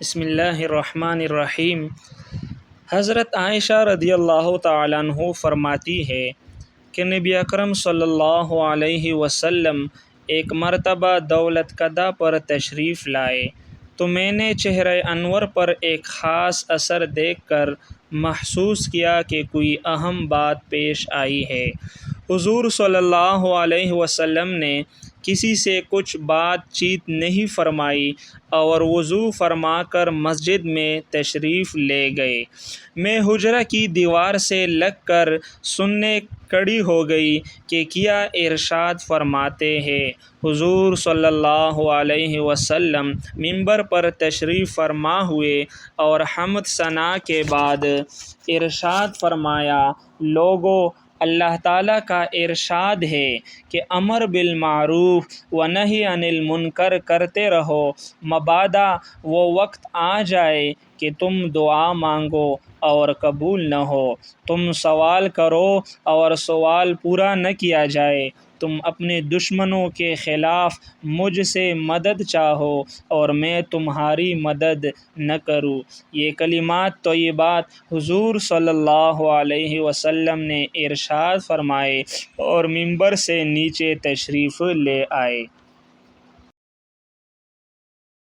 بسم اللہ الرحمن الرحیم۔ حضرت عائشہ رضی اللہ تعالیٰ عنہ فرماتی ہے کہ نبی اکرم صلی اللہ علیہ وسلم ایک مرتبہ دولت کدہ پر تشریف لائے تو میں نے چہرہ انور پر ایک خاص اثر دیکھ کر محسوس کیا کہ کوئی اہم بات پیش آئی ہے۔ حضور صلی اللہ علیہ وسلم نے کسی سے کچھ بات چیت نہیں فرمائی اور وضو فرما کر مسجد میں تشریف لے گئے۔ میں حجرہ کی دیوار سے لگ کر سننے کھڑی ہو گئی کہ کیا ارشاد فرماتے ہیں۔ حضور صلی اللہ علیہ وسلم ممبر پر تشریف فرما ہوئے اور حمد ثنا کے بعد ارشاد فرمایا، لوگو، اللہ تعالیٰ کا ارشاد ہے کہ امر بالمعروف و نہی عن المنکر کرتے رہو، مبادا وہ وقت آ جائے کہ تم دعا مانگو اور قبول نہ ہو، تم سوال کرو اور سوال پورا نہ کیا جائے، تم اپنے دشمنوں کے خلاف مجھ سے مدد چاہو اور میں تمہاری مدد نہ کروں۔ یہ کلمات طیبات حضور صلی اللہ علیہ وسلم نے ارشاد فرمائے اور ممبر سے نیچے تشریف لے آئے۔